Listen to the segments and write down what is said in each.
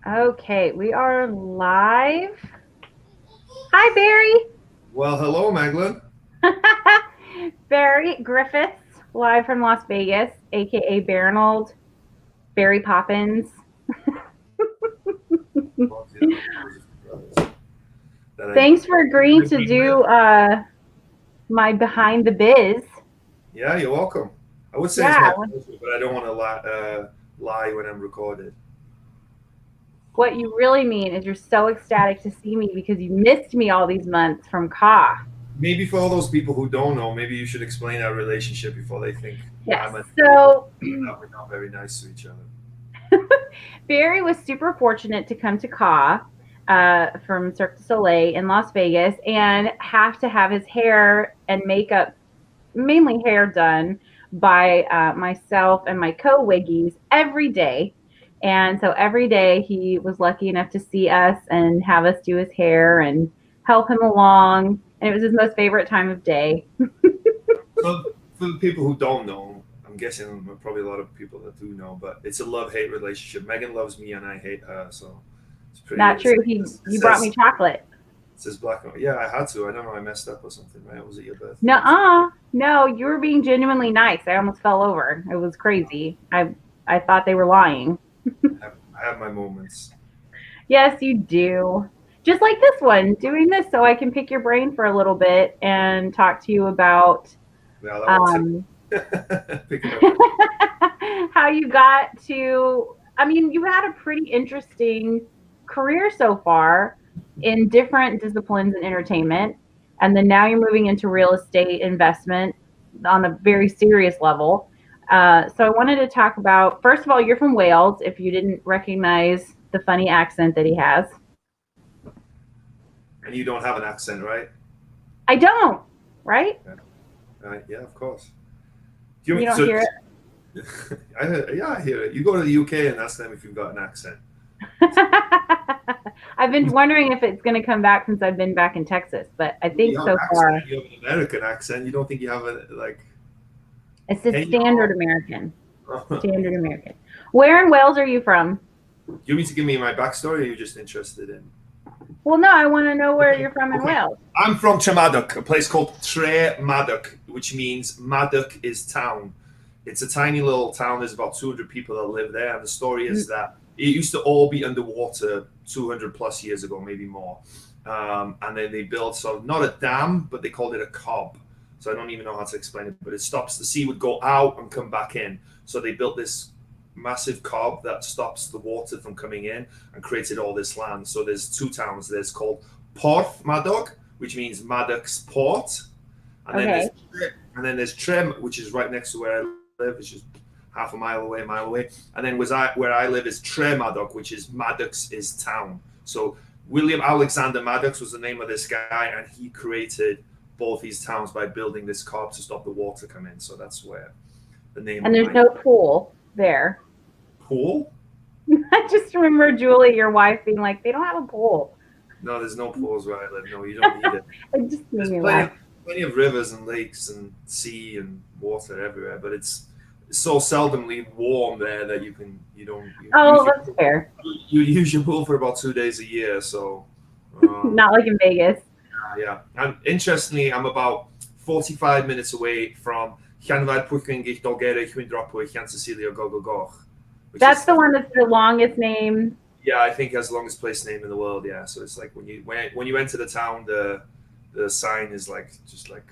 Okay, we are live. Hi, Barry. Well, hello, Magdalene. Barry Griffiths, live from Las Vegas, aka Barnold, Barry Poppins. Well, yeah, those are brothers that Thanks for agreeing I to grew do with. my behind the biz. Yeah, you're welcome. I would say it's Yeah, my pleasure, but I don't want to lie when I'm recorded. what you really mean is you're so ecstatic to see me because you missed me all these months from Ka. Maybe for all those people who don't know, maybe you should explain our relationship before they think Yes. I'm a neighbor So and that we're not very nice to each other. Barry was super fortunate to come to Ka from Cirque du Soleil in Las Vegas and have to have his hair and makeup, mainly hair, done by myself and my co-wiggies every day. And so every day he was lucky enough to see us and have us do his hair and help him along. And it was his most favorite time of day. So, for the people who don't know, I'm guessing probably a lot of people that do know, but it's a love-hate relationship. Megan loves me and I hate her, so it's pretty. Not true. It's like He it he brought me says chocolate. it says black and white. Yeah, I had to. I don't know. I messed up or something, right? Was it your birthday or something? Nuh-uh. No, you were being genuinely nice. I almost fell over. It was crazy. I thought they were lying. I have my moments. Yes, you do. Just like this one, doing this so I can pick your brain for a little bit and talk to you about Yeah, that one tip. um, Picking up. how you got to. I mean, you had a pretty interesting career so far in different disciplines in entertainment. And then now you're moving into real estate investment on a very serious level. So I wanted to talk about, first of all, you're from Wales, if you didn't recognize the funny accent that he has. And you don't have an accent, right? I don't, right? Yeah, yeah, of course. Do You you don't so? hear Yeah, I hear it. You go to the UK and ask them if you've got an accent. it. I've been wondering if it's going to come back since I've been back in Texas, but I You think have an so accent. far You have an American accent. You don't think you have a like? it's just Can standard American. you? Standard American. Where in Wales are you from? You mean to give me my backstory? Or are you just interested in? Well, no, I want to know where Okay. you're from in Okay. Wales. I'm from Tremaddock, a place called Tre Maddock, which means Maddock is town. It's a tiny little town. There's about 200 people that live there. And the story is that it used to all be underwater 200 plus years ago, maybe more. And then they built, so not a dam, but they called it a cob. So I don't even know how to explain it, but it stops, the sea would go out and come back in. So they built this massive cob that stops the water from coming in and created all this land. So there's two towns. There's called Porth Madoc, which means Maddox Port, and then Okay. there's Trim, which is right next to where I live, which is half a mile away. And then where I live is Tre Maddox, which is Maddox is town. So William Alexander Maddox was the name of this guy, and he created both these towns by building this cob to stop the water come in. So that's where the name And of there's my no pool there. pool. I just remember Julie, your wife, being like, they don't have a pool. No, there's no pools where I live. No, you don't need it. It just made There's me laugh. plenty of rivers and lakes and sea and water everywhere, but it's so seldomly warm there that you don't you use Oh, that's fair. you use your pool for about 2 days a year. So Not like in Vegas. yeah, and interestingly, I'm about 45 minutes away from Llanfair Pwllgwyngyll Dolgera Llwyndrapwy Llan Cecilia Gogogoch, which That's is the one that's the longest name. yeah, I think has the longest place name in the world. Yeah, so it's like when you enter the town, the sign is like just like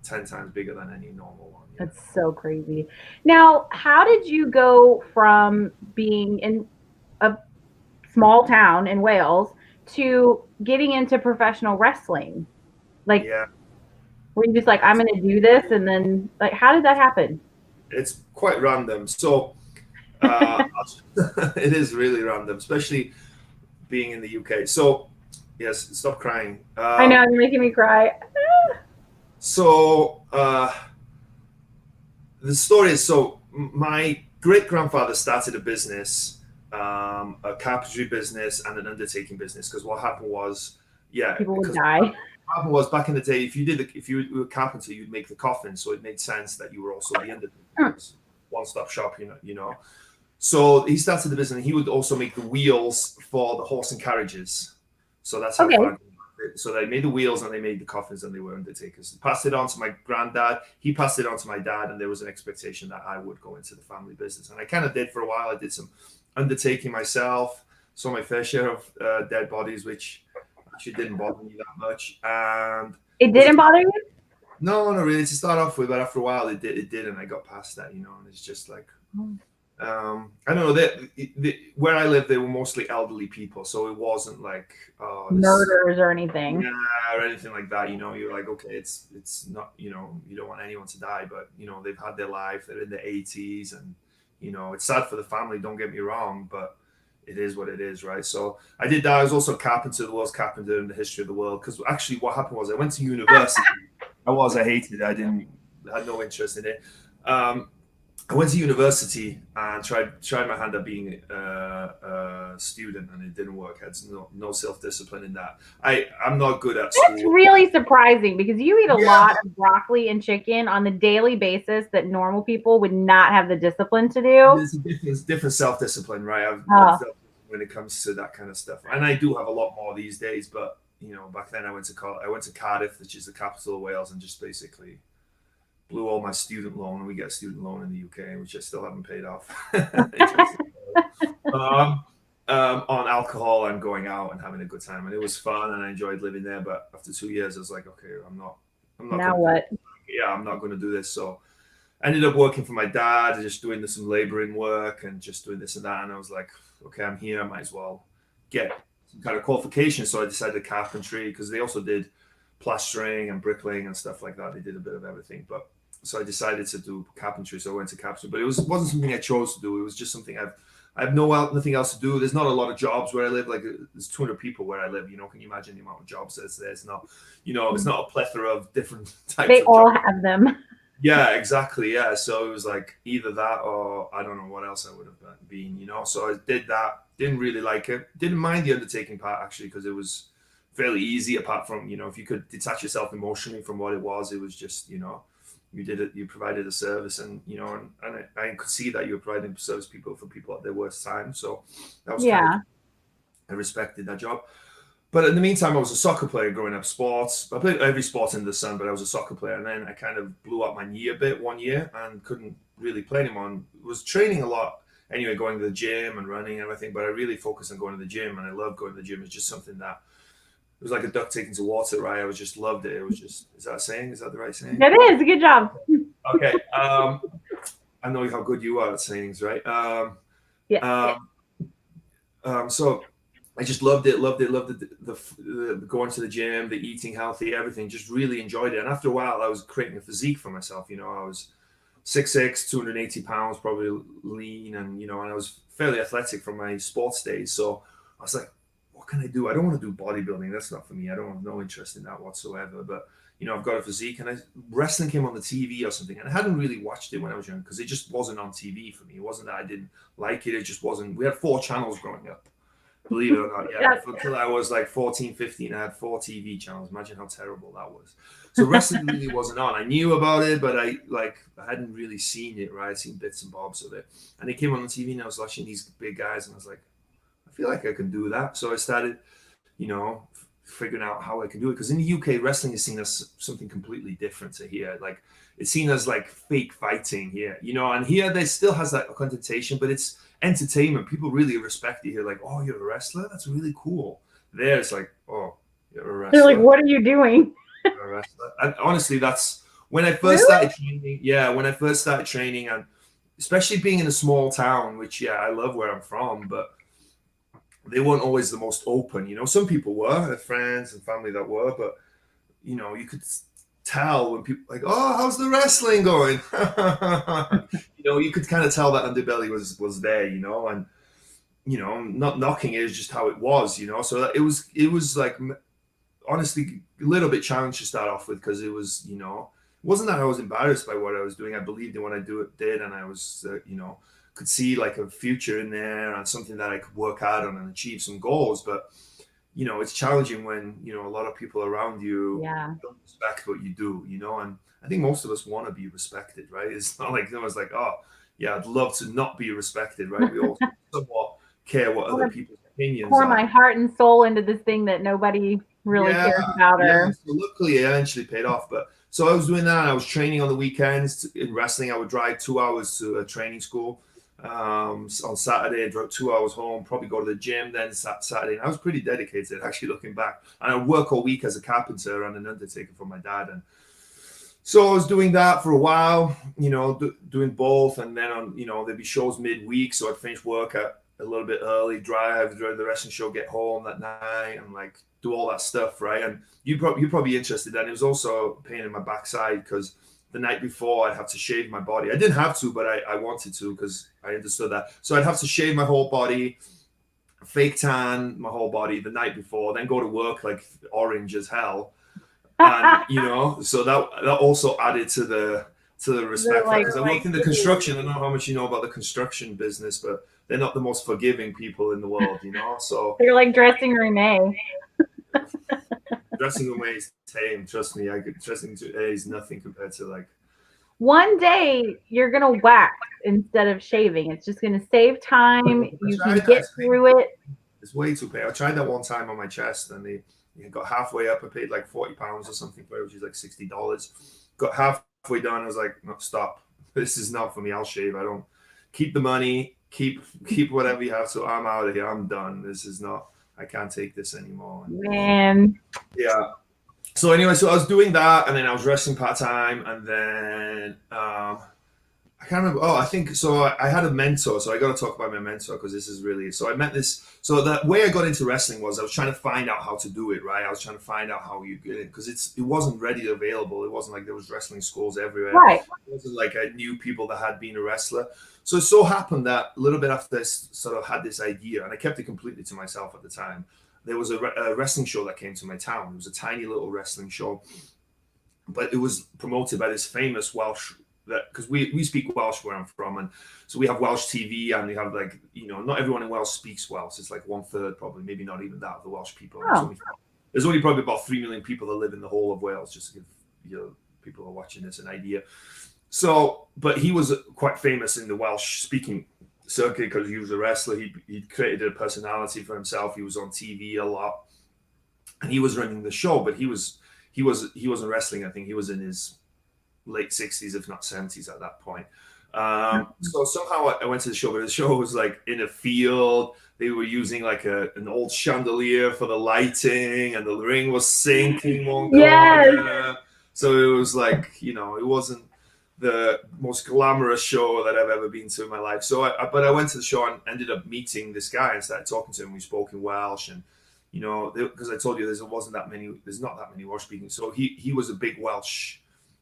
10 times bigger than any normal one. Yeah. That's so crazy. Now, how did you go from being in a small town in Wales to getting into professional wrestling? Like, Yeah, were you just like, I'm going to do this? And then, like, how did that happen? it's quite random. So it is really random, especially being in the UK. So yes, stop crying. I know, you're making me cry. So the story is so my great grandfather started a business, a carpentry business and an undertaking business. Because what happened was, yeah, People would because die. what happened was back in the day, if you were a carpenter, you'd make the coffin, so it made sense that you were also the undertaker. It was one stop shop, you know. So he started the business, and he would also make the wheels for the horse and carriages. So that's how Okay. far. So they made the wheels and they made the coffins, and they were undertakers. Passed it on to my granddad. He passed it on to my dad, and there was an expectation that I would go into the family business, and I kind of did for a while. I did some undertaking myself, saw my fair share of dead bodies, which actually didn't bother me that much. And It was a didn't bother you? no, not really to start off with, but after a while it did, and I got past that, and it's just like I don't know that where I live, they were mostly elderly people, so it wasn't like this Murders or anything. yeah or anything like that. You're like, okay, it's not, you don't want anyone to die, but they've had their life, they're in their 80s, and it's sad for the family. Don't get me wrong, but it is what it is, right? So I did that. I was also a carpenter, the world's carpenter in the history of the world. Because actually, what happened was I went to university. I hated it. I had no interest in it. I went to university and tried my hand at being a student, and it didn't work. I had no self discipline in that. I'm not good at That's school. really surprising because you eat a Yeah, lot of broccoli and chicken on the daily basis that normal people would not have the discipline to do. there's a different self discipline, right? Oh, When it comes to that kind of stuff, and I do have a lot more these days. But back then I went to Cardiff, which is the capital of Wales, and just basically blew all my student loan, and we get a student loan in the UK, which I still haven't paid off. um, on alcohol and going out and having a good time, and it was fun, and I enjoyed living there. But after 2 years, I was like, okay, I'm not now going to what? I'm not going to do this. So I ended up working for my dad, just doing some laboring work and just doing this and that. And I was like, okay, I'm here. I might as well get some kind of qualification. So I decided carpentry, because they also did plastering and bricklaying and stuff like that. They did a bit of everything. But so I decided to do carpentry. So I went to carpentry, but wasn't something I chose to do. It was just something I have nothing else to do. There's not a lot of jobs where I live. Like, there's 200 people where I live. Can you imagine the amount of jobs there's not, it's not a plethora of different types They of all jobs. have them. Yeah, exactly. Yeah. So it was like either that, or I don't know what else I would have been. So I did that. Didn't really like it. Didn't mind the undertaking part, actually, because it was fairly easy, apart from, if you could detach yourself emotionally from what it was just, you did it, you provided a service, and, and I could see that you were providing service for people at their worst time. So that was kind of, Yeah. I respected that job. But in the meantime, I was a soccer player growing up. Sports. I played every sport under the sun, but I was a soccer player. And then I kind of blew up my knee a bit one year and couldn't really play anymore. And was training a lot anyway, going to the gym and running and everything. But I really focused on going to the gym, and I love going to the gym. It's just something that it was like a duck taken to water, right? I was just loved it. It was just, is that a saying? Is that the right saying? It is. Good job. Okay. I know how good you are at sayings, right? Yeah. So I just loved it, loved it, loved the going to the gym, the eating healthy, everything. Just really enjoyed it. And after a while, I was creating a physique for myself. I was 6'6", 280 pounds, probably lean, and and I was fairly athletic from my sports days. So I was like, what can I do? I don't want to do bodybuilding. That's not for me. I don't have no interest in that whatsoever. But I've got a physique, and wrestling came on the TV or something, and I hadn't really watched it when I was young because it just wasn't on TV for me. It wasn't that I didn't like it. It just wasn't. We had 4 channels growing up. Believe it or not, yeah. Yeah. Until I was like 14, 15, I had 4 TV channels. Imagine how terrible that was. So wrestling really wasn't on. I knew about it, but I hadn't really seen it, right? I'd seen bits and bobs of it. And it came on the TV, and I was watching these big guys, and I was like, I feel like I can do that. So I started, figuring out how I can do it. Because in the UK, wrestling is seen as something completely different to here. Like, it's seen as like fake fighting here, and here there still has that connotation, but it's entertainment. People really respect it here. Like, oh, you're a wrestler? That's really cool. There, it's like, oh, you're a wrestler. They're like, what are you doing? You're a wrestler. And honestly, that's when I first Really? started training. Yeah, when I first started training, and especially being in a small town, which, yeah, I love where I'm from, but they weren't always the most open. Some people were, I had friends and family that were, but you could tell when people like, oh, how's the wrestling going? You could kind of tell that underbelly was there, and not knocking it, is just how it was, so it was like, honestly, a little bit challenged to start off with, because it was, it wasn't that I was embarrassed by what I was doing. I believed in what I did, and I was could see like a future in there and something that I could work hard on and achieve some goals. But it's challenging when a lot of people around you Yeah. don't respect what you do, and I think most of us want to be respected, right? It's not like no one's like, oh, yeah, I'd love to not be respected, right? We all somewhat care what other people's opinions Pour are. my heart and soul into this thing that nobody really cares about. Yeah. So luckily, it eventually paid off. But so I was doing that. I was training on the weekends in wrestling. I would drive 2 hours to a training school. On Saturday, I drove 2 hours home. Probably go to the gym then Saturday. And I was pretty dedicated, actually, looking back. And I would work all week as a carpenter and an undertaker for my dad. And so I was doing that for a while, doing both. And then there'd be shows midweek. So I'd finish work at a little bit early, drive during the wrestling show, get home that night, and like do all that stuff, right? And you're probably interested. And it was also a pain in my backside because the night before I'd have to shave my body. I didn't have to, but I wanted to because I understood that. So I'd have to shave my whole body, fake tan my whole body the night before, then go to work like orange as hell. And so that also added to the respect because I worked in the construction. I don't know how much you know about the construction business, but they're not the most forgiving people in the world, So they're like dressing room A. Dressing room A is tame. Trust me, dressing room A is nothing compared to like. One day you're gonna wax instead of shaving. It's just gonna save time. You can get through it. It's way too painful. I tried that one time on my chest, and they got halfway up. I paid like £40 or something for it, which is like $60. Got halfway done. I was like, no, stop. This is not for me. I'll shave. I don't keep the money. Keep whatever you have. So I'm out of here. I'm done. This is not. I can't take this anymore. Man. Yeah. So anyway, so I was doing that, and then I was wrestling part-time, and then I can't remember. Oh, I think so. I had a mentor, so I got to talk about my mentor because this is really. So I met this. So the way I got into wrestling was I was trying to find out how to do it. Right, I was trying to find out how you get it because it wasn't readily available. It wasn't like there was wrestling schools everywhere. Right. It wasn't like I knew people that had been a wrestler. So it so happened that a little bit after this, sort of had this idea, and I kept it completely to myself at the time. There was a wrestling show that came to my town. It was a tiny little wrestling show, but it was promoted by this famous Welsh. Because we speak Welsh where I'm from, and so we have Welsh TV, and we have not everyone in Wales speaks Welsh. It's like 1/3, probably, maybe not even that, of the Welsh people. Oh. There's only probably about 3 million people that live in the whole of Wales, just to give people who are watching this an idea. So, but he was quite famous in the Welsh speaking circuit because he was a wrestler. He created a personality for himself. He was on TV a lot, and he was running the show. But he wasn't wrestling. I think he was in his late 60s, if not 70s at that point. So somehow I went to the show, but the show was like in a field. They were using like an old chandelier for the lighting, and the ring was sinking one corner. So it was like, it wasn't the most glamorous show that I've ever been to in my life. So but I went to the show and ended up meeting this guy and started talking to him. We spoke in Welsh, and because I told you there's not that many Welsh speaking. So he was a big Welsh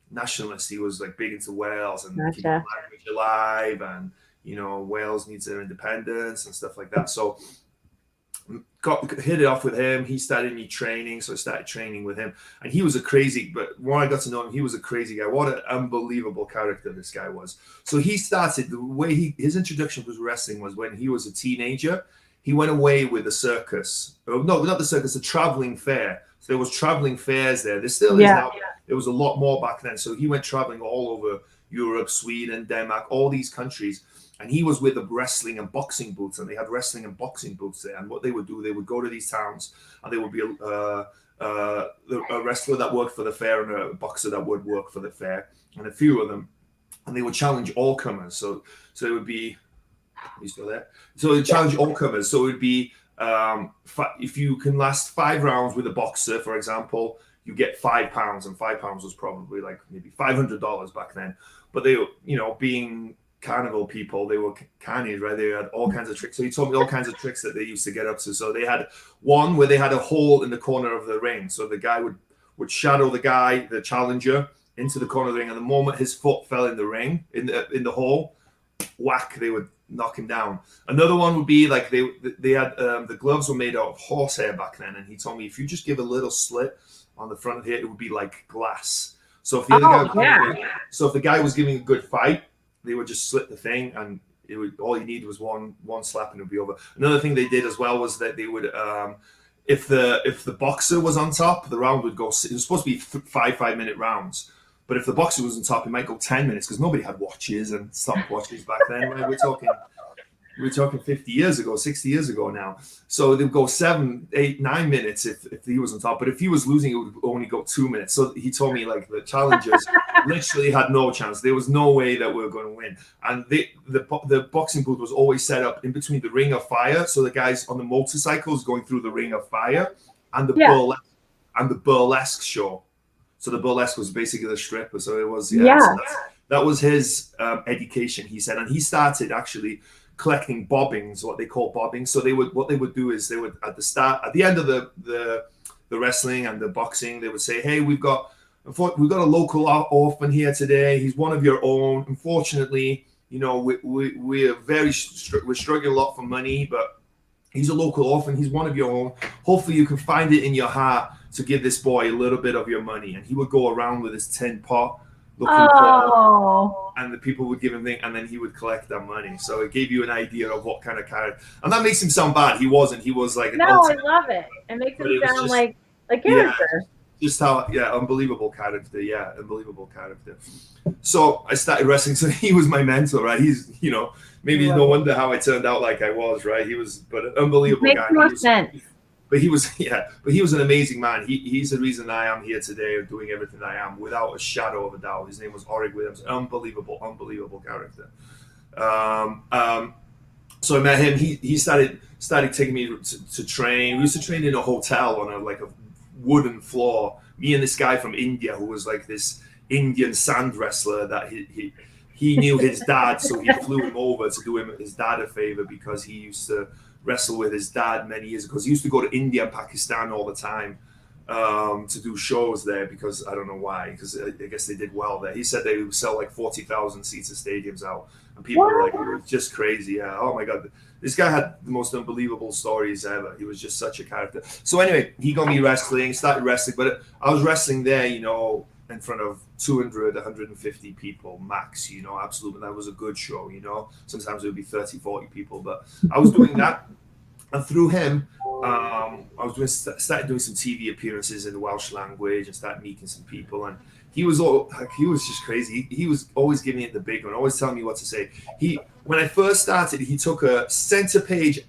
nationalist. He was like big into Wales and keeping the language alive, and Wales needs their independence and stuff like that. So hit it off with him. He started me training, so I started training with him. And he was but when I got to know him, he was a crazy guy. What an unbelievable character this guy was. So he started, the way his introduction to wrestling was when he was a teenager. He went away with a circus. No, not the circus, a traveling fair. So there was traveling fairs there. There still is now. There was a lot more back then. So he went traveling all over Europe, Sweden, Denmark, all these countries. And he was with the wrestling and boxing booths, and they had wrestling and boxing booths there. And what they would do, they would go to these towns, and there would be a wrestler that worked for the fair and a boxer that would work for the fair, and a few of them, and they would challenge all comers. So it would be, are you still there? So they challenge all comers. So it would be if you can last 5 rounds with a boxer, for example, you get £5, and £5 was probably like maybe $500 back then. But they, being carnival people, they were cannies, right? They had all kinds of tricks. So he told me all kinds of tricks that they used to get up to. So they had one where they had a hole in the corner of the ring. So the guy would shadow the challenger, into the corner of the ring. And the moment his foot fell in the ring, in the hole, whack, they would knock him down. Another one would be like they had the gloves were made out of horsehair back then. And he told me if you just give a little slit on the front of here, it would be like glass. So if the guy was giving a good fight, they would just slit the thing, and all you need was one slap and it would be over. Another thing they did as well was that they would, if the boxer was on top, the round would go. It was supposed to be 5 5-minute rounds, But if the boxer was on top, it might go 10 minutes because nobody had watches and stopwatches back then. Right? We're talking 50 years ago, 60 years ago now. So they'd go 7, 8, 9 minutes if he was on top. But if he was losing, it would only go 2 minutes. So he told me like the challengers literally had no chance. There was no way that we were going to win. And the boxing booth was always set up in between the ring of fire. So the guys on the motorcycles going through the ring of fire and the burlesque show. So the burlesque was basically the stripper. So it was, So that was his education, he said. And he started actually collecting bobbings, what they call bobbings. So what they would do is they would at the end of the wrestling and the boxing, they would say, hey, we've got a local orphan here today. He's one of your own. Unfortunately, you know, we're struggling a lot for money, but he's a local orphan. He's one of your own. Hopefully you can find it in your heart to give this boy a little bit of your money. And he would go around with his tin pot looking for, and the people would give him things, and then he would collect that money. So it gave you an idea of what kind of character. And that makes him sound bad. He wasn't. He was like I love it. It makes him sound like a character. Just how, unbelievable character. Yeah, unbelievable character. So I started wrestling. So he was my mentor, right? He's, you know, maybe no wonder how I turned out like I was, right? He was, but an unbelievable guy. Makes more sense. But he was an amazing man. He's the reason I am here today, doing everything I am, without a shadow of a doubt. His name was Barri Griffiths. Unbelievable character. So I met him. He started taking me to train. We used to train in a hotel on a wooden floor. Me and this guy from India who was like this Indian sand wrestler that he knew his dad, so he flew him over to do his dad a favor because he used to wrestle with his dad many years ago. He used to go to India and Pakistan all the time to do shows there because I don't know why, because I guess they did well there. He said they would sell like 40,000 seats of stadiums out, and people were like, it was just crazy. Yeah, oh my God. This guy had the most unbelievable stories ever. He was just such a character. So anyway, he got me wrestling, started wrestling, but I was wrestling there, you know, in front of 200, 150 people max, you know, absolutely. That was a good show, you know. Sometimes it would be 30, 40 people, but I was doing that. And through him, I started doing some TV appearances in the Welsh language and started meeting some people. And he was just crazy. He was always giving it the big one, always telling me what to say. When I first started, he took a center page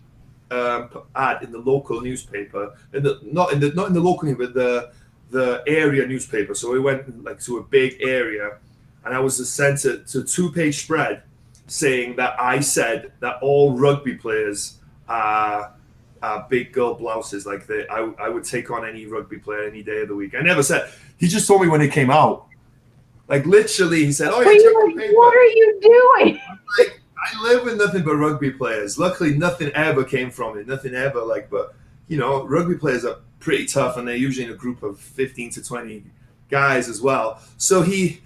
ad in the local newspaper, not in the local newspaper, but the area newspaper. So we went like to a big area, and I was sent to a 2-page spread saying that I said that all rugby players are big girl blouses. Like I would take on any rugby player any day of the week. I never said. He just told me when it came out. Like literally, he said, "Oh, yeah, what are you doing?" Like, I live with nothing but rugby players. Luckily, nothing ever came from it. Nothing ever but you know, rugby players are pretty tough, and they're usually in a group of 15 to 20 guys as well. So that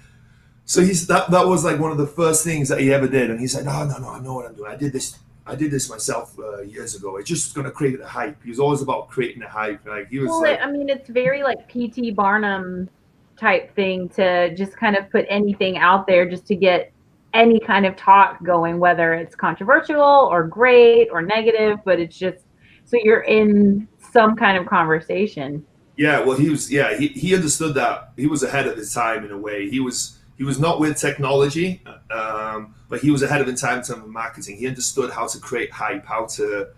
was like one of the first things that he ever did. And he said, no, I know what I'm doing. I did this myself years ago. It's just going to create a hype. He was always about creating a hype. Like he was. Well, I mean, it's very like P.T. Barnum type thing to just kind of put anything out there just to get any kind of talk going, whether it's controversial or great or negative, but it's just so you're in some kind of conversation. Yeah, well, he understood that. He was ahead of his time in a way. He was not with technology, but he was ahead of his time in terms of marketing. He understood how to create hype, how to,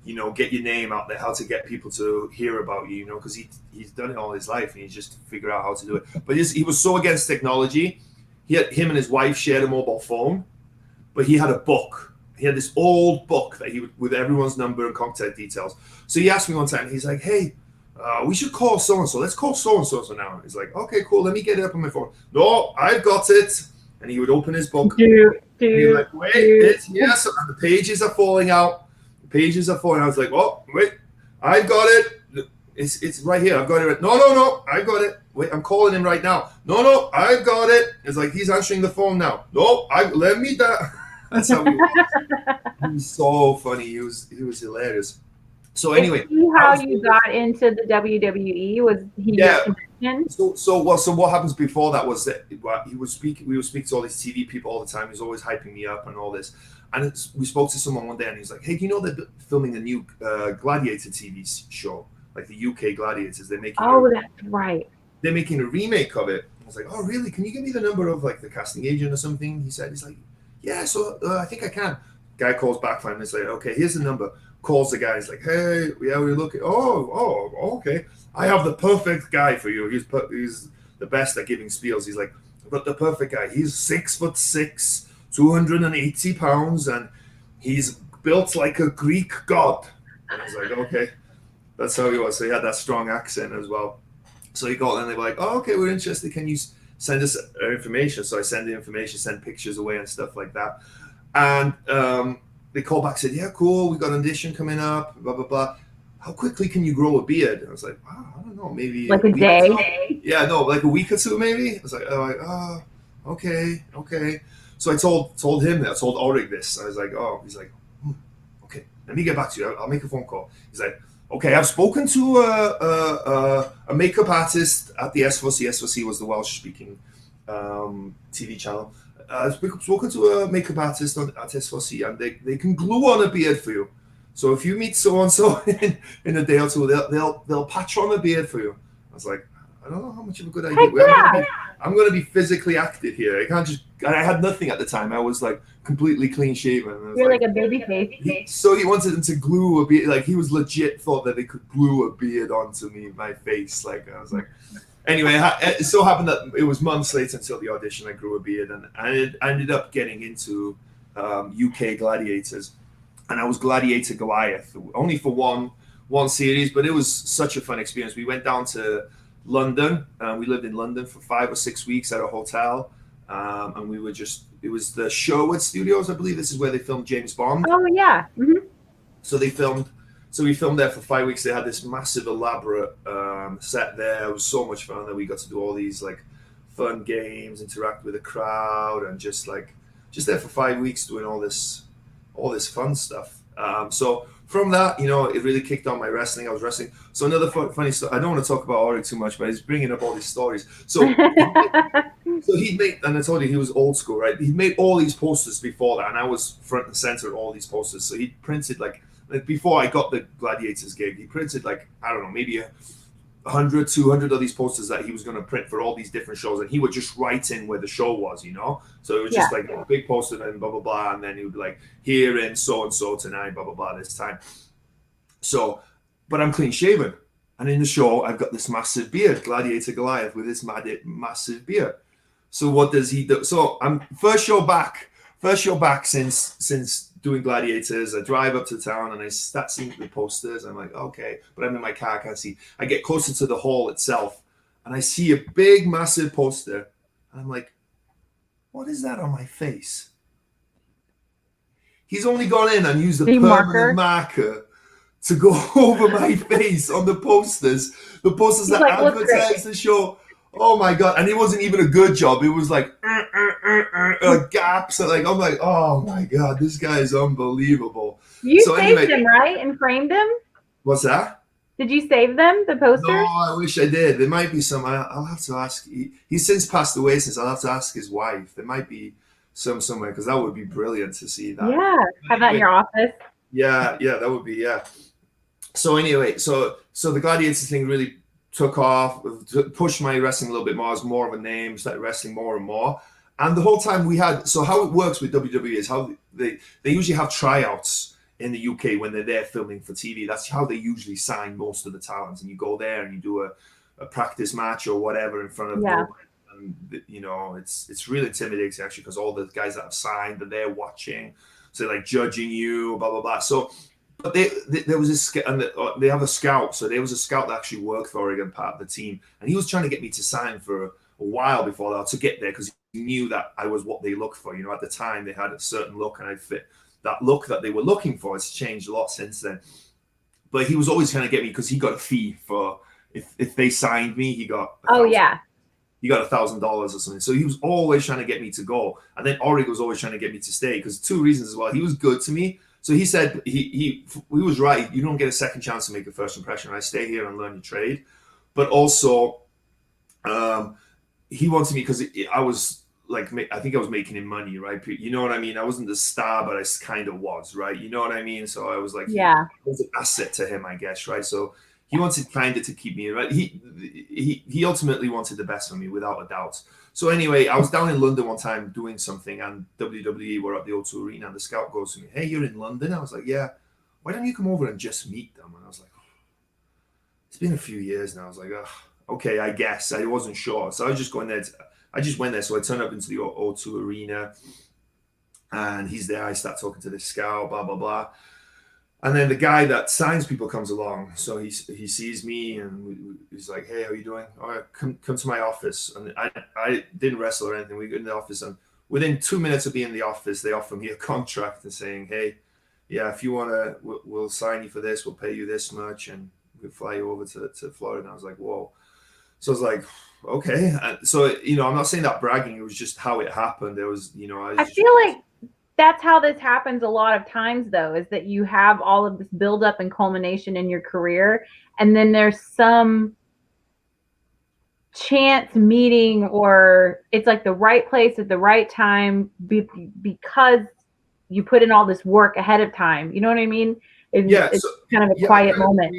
you know, get your name out there, how to get people to hear about you, you know, because he's done it all his life and he just figured out how to do it. But he was so against technology. Him and his wife shared a mobile phone, but he had a book. He had this old book that with everyone's number and contact details. So he asked me one time, he's like, hey, we should call so-and-so. Let's call so-and-so now. He's like, okay, cool. Let me get it up on my phone. No, I've got it. And he would open his book. And he was like, wait, it's yes. And the pages are falling out. I was like, oh, wait, I've got it. It's right here. I've got it. No, I've got it. Wait, I'm calling him right now. No, I've got it. It's like he's answering the phone now. No, let me that. That's how he was. He was so funny. He was hilarious. So anyway, how you got into the WWE was he? Yeah. So what happens before that was that we would speak to all these TV people all the time. He's always hyping me up and all this. And we spoke to someone one day, and he's like, "Hey, do you know they're filming a new Gladiator TV show, like the UK Gladiators? They're making." Oh, that's right. They're making a remake of it. was like, oh, really? Can you give me the number of like the casting agent or something? He said, he's like, yeah, so I think I can. Guy calls back 5 minutes later. Okay, here's the number. Calls the guy. He's like, hey, yeah, we're looking. Oh, okay. I have the perfect guy for you. He's the best at giving spiels. He's like, I've got the perfect guy. He's 6'6", 280 pounds, and he's built like a Greek god. And I was like, okay, that's how he was. So he had that strong accent as well. So he got, and they were like, oh, okay, we're interested. Can you send us information? So I send the information, send pictures away and stuff like that. And they called back, said, yeah, cool, we got an audition coming up, blah, blah, blah. How quickly can you grow a beard? And I was like, wow, I don't know, maybe like a day. Yeah, no, like a week or two, maybe. I was like, okay. So I told him that. I told Ulrich this. I was like, he's like, okay, let me get back to you. I'll make a phone call. He's like, okay, I've spoken to a makeup artist at the S4C. S4C was the Welsh-speaking TV channel. I've spoken to a makeup artist at S4C, and they can glue on a beard for you. So if you meet so and so in a day or two, they'll patch on a beard for you. I was like, I don't know how much of a good idea. I'm going to be physically active here. I can't just. I had nothing at the time. I was like completely clean shaven. You're like a baby face. So he wanted them to glue a beard. Like he was legit thought that they could glue a beard onto my face. Like I was like. Anyway, it so happened that it was months later until the audition I grew a beard, and I ended up getting into UK Gladiators, and I was Gladiator Goliath, only for one series, but it was such a fun experience. We went down to London, we lived in London for 5 or 6 weeks at a hotel, and we were it was the Sherwood Studios, I believe this is where they filmed James Bond. Oh, yeah. Mm-hmm. So we filmed there for 5 weeks. They had this massive, elaborate set there. It was so much fun that we got to do all these like fun games, interact with the crowd, and just there for 5 weeks doing all this fun stuff. So from that, it really kicked on my wrestling. I was wrestling. So another funny story. I don't want to talk about Ori too much, but he's bringing up all these stories. So he made, and I told you he was old school, right? He made all these posters before that, and I was front and center of all these posters. So he printed like before I got the Gladiators gig, he printed like, I don't know, maybe 100, 200 of these posters that he was going to print for all these different shows. And he would just write in where the show was, So it was just like a big poster and blah, blah, blah. And then he would be like, here in so-and-so tonight, blah, blah, blah, this time. So, but I'm clean shaven. And in the show, I've got this massive beard, Gladiator Goliath with this massive beard. So what does he do? So I'm first show back since doing Gladiators. I drive up to town and I start seeing the posters. I'm like, okay, but I'm in my car, I can't see. I get closer to the hall itself and I see a big, massive poster. And I'm like, what is that on my face? He's only gone in and used a permanent marker to go over my face on the posters. The posters that advertise the show. Oh my God. And it wasn't even a good job. It was like gaps. Like, I'm like, oh my God, this guy is unbelievable. You saved them, right? And framed them? What's that? Did you save them, the posters? No, I wish I did. There might be some. I'll have to ask. He's since passed away I'll have to ask his wife. There might be some somewhere, because that would be brilliant to see that. Yeah, have that in your office. Yeah, that would be, yeah. So anyway, so the Gladiators thing really took off, pushed my wrestling a little bit more. I was more of a name, started wrestling more and more. And the whole time we had, so how it works with WWE is how they usually have tryouts in the UK when they're there filming for TV. That's how they usually sign most of the talents. And you go there and you do a practice match or whatever in front of them. And, it's really intimidating actually, because all the guys that have signed, they're there watching. So they're like judging you, blah, blah, blah. So, but there was this, and they have a scout. So there was a scout that actually worked for Oregon, part of the team. And he was trying to get me to sign for a while before that, to get there, because he knew that I was what they looked for. At the time they had a certain look and I fit that look that they were looking for. It's changed a lot since then. But he was always trying to get me, because he got a fee for, if they signed me, he got he got $1,000 or something. So he was always trying to get me to go. And then Orig was always trying to get me to stay, because 2 reasons as well. He was good to me. So he said, he was right. You don't get a second chance to make a first impression. I stay here and learn your trade. But also, he wanted me, because I was like, I think I was making him money, right? You know what I mean? I wasn't the star, but I kind of was, right? You know what I mean? So I was like, yeah, it was an asset to him, I guess, right? So he wanted kind of to keep me right. He ultimately wanted the best for me, without a doubt. So anyway, I was down in London one time doing something, and WWE were at the O2 Arena, and the scout goes to me, "Hey, you're in London?" I was like, "Yeah. Why don't you come over and just meet them?" And I was like, "It's been a few years now." I was like, "Oh, okay, I guess." I wasn't sure, so I was just going there. I just went there, so I turned up into the O2 Arena, and he's there. I start talking to this scout, blah blah blah. And then the guy that signs people comes along. So he sees me, and he's like, "Hey, how you doing? All right, come to my office." And I didn't wrestle or anything. We go in the office, and within 2 minutes of being in the office, they offer me a contract and saying, "Hey, yeah, if you want to, we'll sign you for this. We'll pay you this much, and we'll fly you over to Florida." And I was like, "Whoa." So I was like, "Okay." And so, I'm not saying that bragging. It was just how it happened. There was, I feel like that's how this happens a lot of times, though, is that you have all of this buildup and culmination in your career, and then there's some chance meeting, or it's like the right place at the right time because you put in all this work ahead of time. You know what I mean? It's kind of a quiet moment.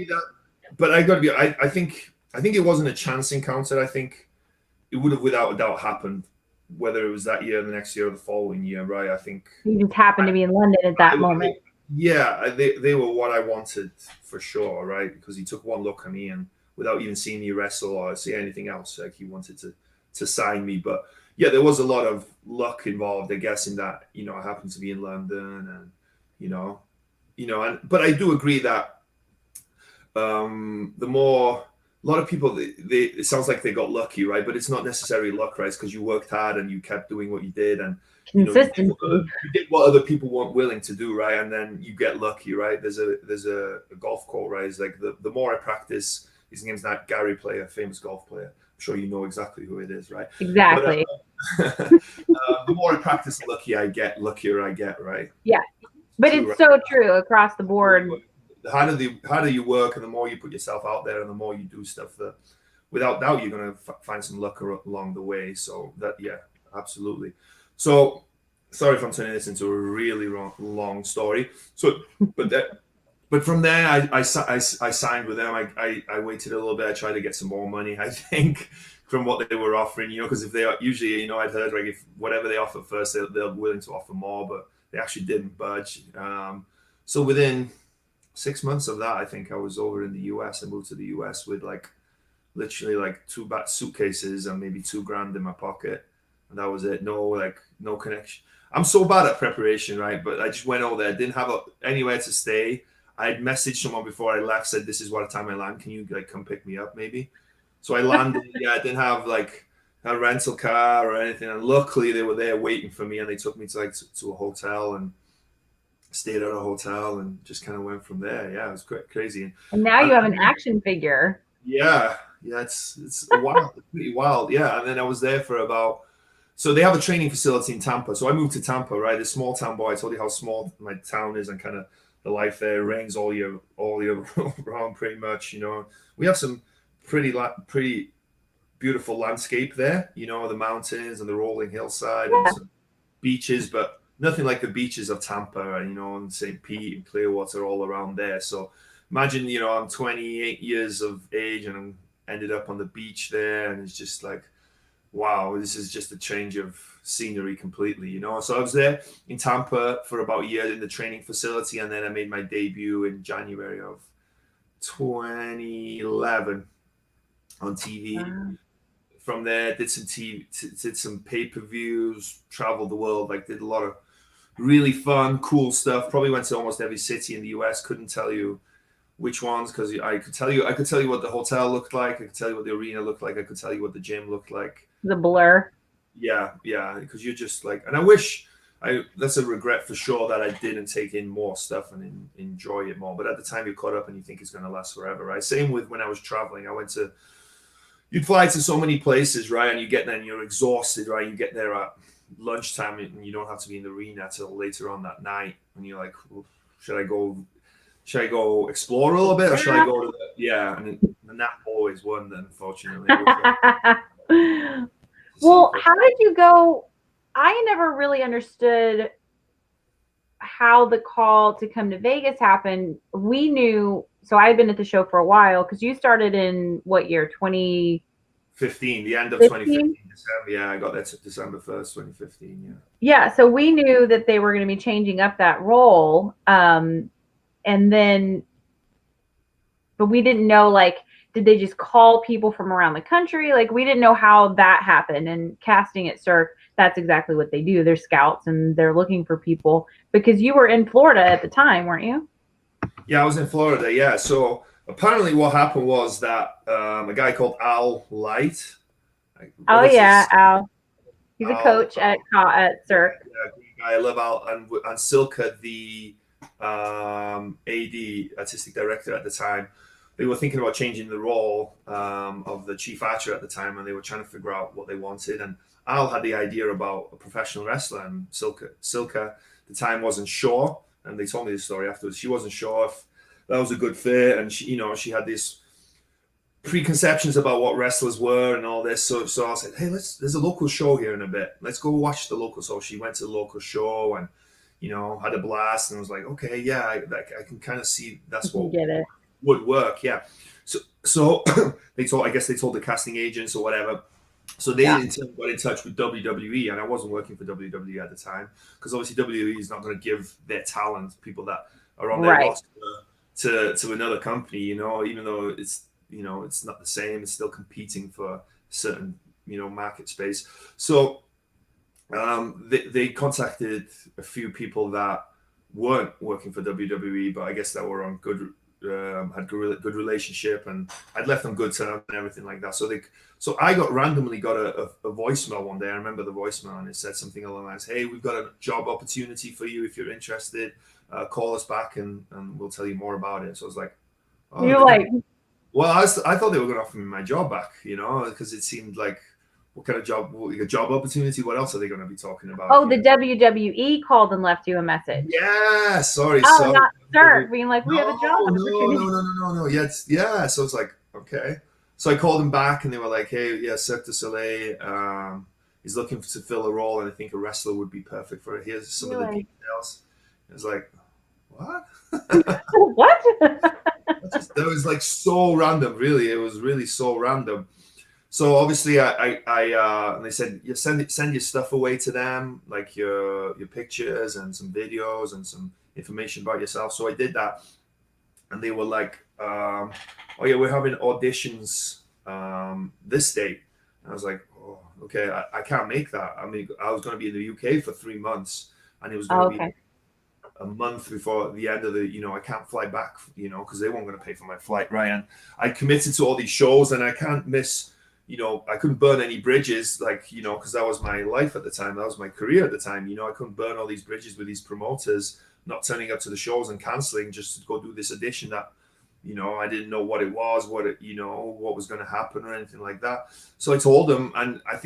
But I got to be. I think it wasn't a chance encounter. I think it would have without a doubt happened, whether it was that year, the next year, or the following year, right? I think you just happened to be in London at that moment. They were what I wanted for sure, right? Because he took one look at me, and without even seeing me wrestle or see anything else, like, he wanted to sign me. But yeah, there was a lot of luck involved, I guess, in that. I happened to be in London, and but I do agree that the more. A lot of people, it sounds like they got lucky, right? But it's not necessarily luck, right? It's because you worked hard and you kept doing what you did, and you did what other people weren't willing to do, right? And then you get lucky, right? There's a golf quote, right? It's like the more I practice, his name's that Gary Player, famous golf player. I'm sure you know exactly who it is, right? Exactly. But, the more I practice, the luckier I get, right? Yeah, but it's so true across the board. The harder you work, and the more you put yourself out there, and the more you do stuff, that without doubt you're going to find some luck along the way. So that, yeah, absolutely. So sorry if I'm turning this into a really long story. So, but from there, I signed with them. I waited a little bit. I tried to get some more money, I think, from what they were offering. Because if they are usually, I'd heard, like, if whatever they offer first, they're willing to offer more, but they actually didn't budge. So within 6 months of that, I think I was over in the US. I moved to the US with literally 2 back suitcases and maybe $2,000 in my pocket, and that was it. No connection. I'm so bad at preparation, right? But I just went over there, didn't have anywhere to stay. I had messaged someone before I left, said, "This is what time I land. Can you come pick me up, maybe?" So I landed. I didn't have a rental car or anything, and luckily they were there waiting for me, and they took me to a hotel and stayed at a hotel and just kind of went from there. Yeah, it was crazy. And now you have an action figure. Yeah, it's wild, it's pretty wild. Yeah, and then I was there for about. So they have a training facility in Tampa. So I moved to Tampa, right? A small town boy. I told you how small my town is, and kind of the life there. It rains all year round, pretty much. We have some pretty beautiful landscape there. The mountains and the rolling hillside and some beaches, but nothing like the beaches of Tampa, and St. Pete and Clearwater, all around there. So imagine, I'm 28 years of age, and I ended up on the beach there, and it's just like, wow, this is just a change of scenery completely, So I was there in Tampa for about a year in the training facility, and then I made my debut in January of 2011 on TV. Wow. From there, did some pay-per-views, traveled the world, did a lot of really fun, cool stuff. Probably went to almost every city in the US. Couldn't tell you which ones, because I could tell you what the hotel looked like. I could tell you what the arena looked like. I could tell you what the gym looked like. The blur. Yeah, because you're just and I wish that's a regret for sure, that I didn't take in more stuff and enjoy it more. But at the time, you're caught up and you think it's going to last forever, right? Same with when I was traveling. You'd fly to so many places, right? And you get there and you're exhausted, right? You get there at lunchtime and you don't have to be in the arena till later on that night, and you're like, should I go explore a little bit, or should I go to and the nap always won, unfortunately. Well, how did you go? I never really understood how the call to come to Vegas happened. We knew so I had been at the show for a while because you started in what year? 2015? 15, the end of 2015, December. Yeah, I got there to December 1st, 2015. Yeah. Yeah, so we knew that they were going to be changing up that role, and then, but we didn't know, like, did they just call people from around the country? Like, we didn't know how that happened. And casting at Cirque, that's exactly what they do. They're scouts and they're looking for people. Because you were in Florida at the time, weren't you? Yeah, I was in Florida. Yeah. So apparently, what happened was that a guy called Al Light. Oh yeah, Al. He's a Al, coach at Cirque. yeah, I love Al and Silka, the AD, artistic director at the time. They were thinking about changing the role of the chief archer at the time, and they were trying to figure out what they wanted. And Al had the idea about a professional wrestler, and Silka, at the time, wasn't sure. And they told me this story afterwards. She wasn't sure if that was a good fit, and she had these preconceptions about what wrestlers were and all this. So I said, hey, there's a local show here in a bit. Let's go watch the local show. She went to the local show and, had a blast, and was like, okay, yeah, I can kind of see that's what would work. Yeah. So I guess they told the casting agents or whatever. So they in turn got in touch with WWE, and I wasn't working for WWE at the time, because obviously WWE is not going to give their talent, people that are on their roster, to another company, even though it's not the same. It's still competing for certain, market space. So they contacted a few people that weren't working for WWE, but I guess that were on had good relationship, and I'd left on good terms and everything like that. So I randomly got a voicemail one day. I remember the voicemail, and it said something along the lines, "Hey, we've got a job opportunity for you if you're interested. Call us back and we'll tell you more about it." So I was like, "Oh, you're like." Well, I thought they were going to offer me my job back, because it seemed like, what kind of job? A job opportunity? What else are they going to be talking about? Oh, the WWE called and left you a message. Yeah, sorry. Oh, so, not Cirque, being like, we have a job opportunity. No. Yeah. So it's like, okay. So I called them back, and they were like, hey, yeah, Cirque du Soleil is looking to fill a role, and I think a wrestler would be perfect for it. Here's some of the details. It was like, what? What? That was like so random, really. It was really so random. So obviously, and they said, you send your stuff away to them, like your pictures and some videos and some information about yourself. So I did that, and they were like, oh yeah, we're having auditions this date. And I was like, oh, okay, I can't make that. I mean, I was going to be in the UK for 3 months, and it was going to be a month before the end of the, I can't fly back, because they weren't going to pay for my flight, right? And I committed to all these shows, and I can't miss, I couldn't burn any bridges, like, because that was my life at the time. That was my career at the time. I couldn't burn all these bridges with these promoters, not turning up to the shows and canceling just to go do this audition that, I didn't know what it was, what was going to happen or anything like that. So I told them, and I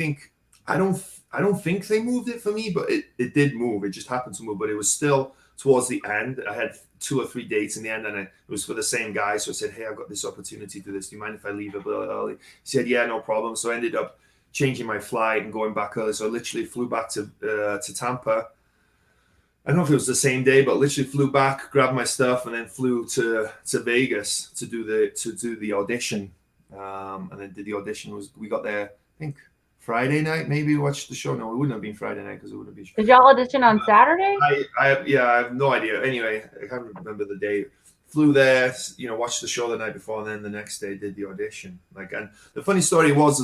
don't think they moved it for me, but it did move. It just happened to move, but it was still towards the end. I had 2 or 3 dates in the end, and it was for the same guy. So I said, hey, I've got this opportunity to do this. Do you mind if I leave a bit early? He said, yeah, no problem. So I ended up changing my flight and going back early. So I literally flew back to Tampa. I don't know if it was the same day, but literally flew back, grabbed my stuff, and then flew to Vegas to do the audition. And then did the audition. We got there, I think, Friday night, maybe. Watched the show. No, it wouldn't have been Friday night, because it wouldn't have been. Did y'all audition on Saturday? I have no idea. Anyway, I can't remember the date. Flew there, watched the show the night before, and then the next day did the audition. And the funny story was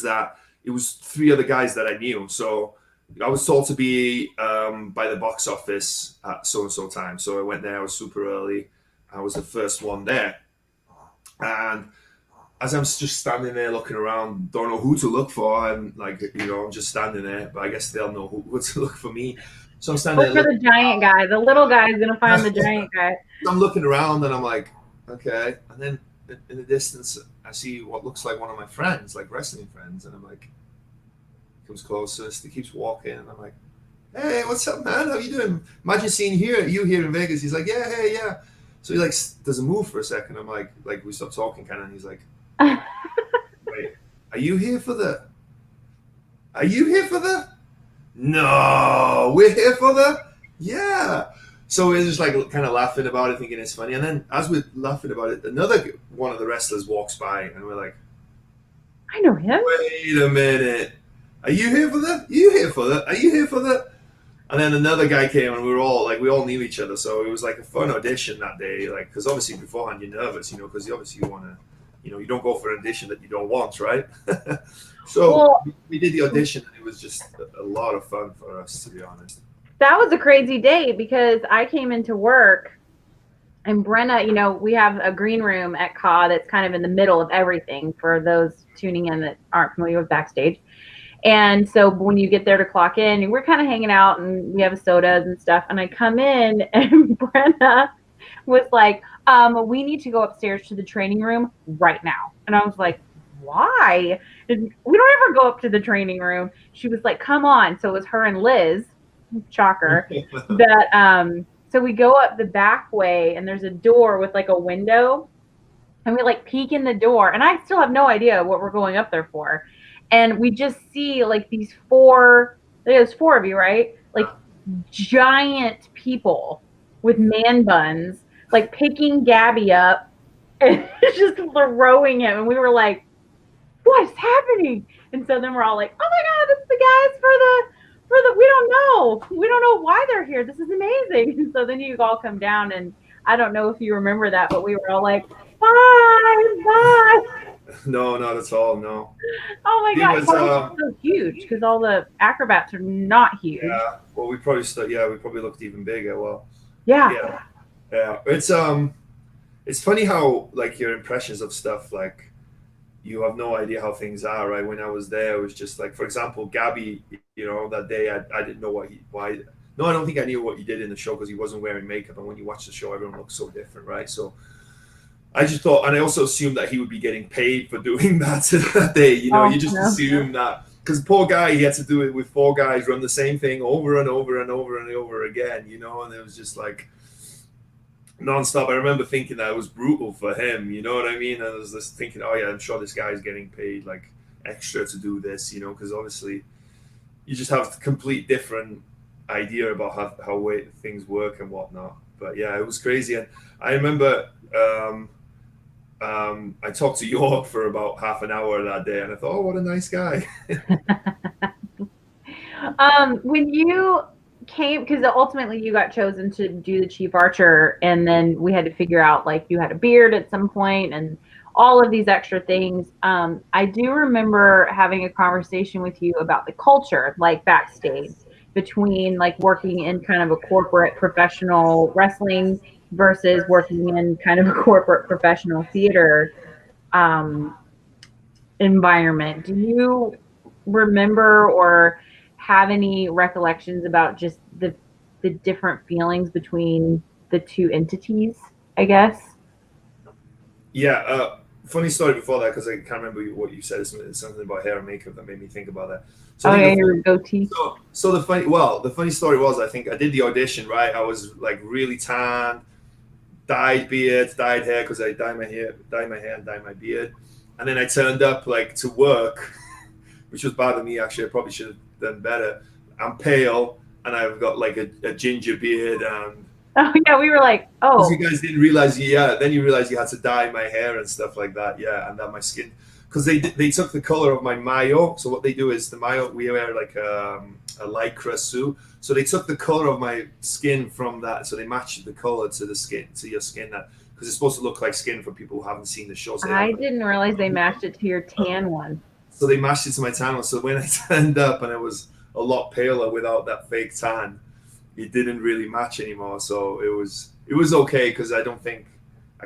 that it was 3 other guys that I knew. So I was told to be by the box office at so and so time. So I went there. I was super early. I was the first one there, and as I'm just standing there looking around, don't know who to look for, and I'm just standing there, but I guess they'll know who to look for me. So I'm standing there. Look for the giant guy. The little guy is gonna find the giant guy. So I'm looking around, and I'm like, okay. And then in the distance, I see what looks like one of my friends, like wrestling friends, and I'm like, comes closer. He keeps walking, and I'm like, hey, what's up, man? How you doing? Imagine seeing you here in Vegas. He's like, yeah, hey, yeah. So he doesn't move for a second. I'm like we stop talking, kind of, and he's like, wait, are you here for the? No, we're here for the. Yeah. So we're just like kind of laughing about it, thinking it's funny. And then as we're laughing about it, another one of the wrestlers walks by, and we're like, I know him. "Wait a minute, are you here for that? Are you here for that? Are you here for that?" And then another guy came, and we all knew each other, so it was like a fun audition that day. Like, because obviously beforehand you're nervous, because obviously you want to, you don't go for an audition that you don't want, right? So Well, we did the audition, and it was just a lot of fun for us, to be honest. that was a crazy day because I came into work and Brenna, we have a green room at CA that's kind of in the middle of everything for those tuning in that aren't familiar with backstage. And so when you get there to clock in, we're kind of hanging out and we have sodas and stuff. And I come in and Brenna was like, we need to go upstairs to the training room right now. And I was like, why? And we don't ever go up to the training room. She was like, come on. So it was her and Liz, shocker, that so we go up the back way and there's a door with like a window and we like peek in the door and I still have no idea what we're going up there for. And we just see like there's four of you, right? Like giant people with man buns, like picking Gabby up and just throwing him. And we were like, what is happening? And so then we're all like, oh my God, it's the guys we don't know why they're here. This is amazing. And so then you all come down and I don't know if you remember that, but we were all like, bye. No, not at all. No. Oh my He God, was, it's so huge because all the acrobats are not huge. Yeah. Well, we probably looked even bigger. Well. Yeah. Yeah. It's funny how like your impressions of stuff, like you have no idea how things are, right? When I was there, it was just like, for example, Gabby, that day I didn't know why. No, I don't think I knew what he did in the show because he wasn't wearing makeup. And when you watch the show, everyone looks so different, right? So I just thought, and I also assumed that he would be getting paid for doing that that day. You just assume that because poor guy, he had to do it with four guys, run the same thing over and over and over and over again, and it was just like nonstop. I remember thinking that it was brutal for him, you know what I mean? And I was just thinking, oh yeah, I'm sure this guy's getting paid like extra to do this, because obviously you just have a complete different idea about how things work and whatnot. But yeah, it was crazy. And I remember I talked to York for about half an hour that day, and I thought, oh, what a nice guy. When you came, because ultimately you got chosen to do the chief archer, and then we had to figure out like you had a beard at some point and all of these extra things. I do remember having a conversation with you about the culture, like backstage, between like working in kind of a corporate professional wrestling versus working in kind of a corporate professional theater environment. Do you remember or have any recollections about just the different feelings between the two entities, I guess? Yeah, funny story before that, because I can't remember what you said. It's something about hair and makeup that made me think about that. So your goatee. So the funny story was, I think I did the audition, right? I was like really tan, dyed beard, dyed hair, because I dye my hair and dye my beard. And then I turned up like to work, which was bad of me actually. I probably should have done better. I'm pale and I've got like a ginger beard, and oh yeah, we were like, oh, you guys didn't realize. Then you realize you had to dye my hair and stuff like that. Yeah, and that my skin, because they took the color of my mayo. So what they do is the mayo, we wear like a lycra suit. So they took the color of my skin from that. So they matched the color to your skin, that because it's supposed to look like skin for people who haven't seen the show. So I didn't realize they matched it to your tan one. So they matched it to my tan one. So when I turned up and I was a lot paler without that fake tan, it didn't really match anymore. So it was okay, because I can't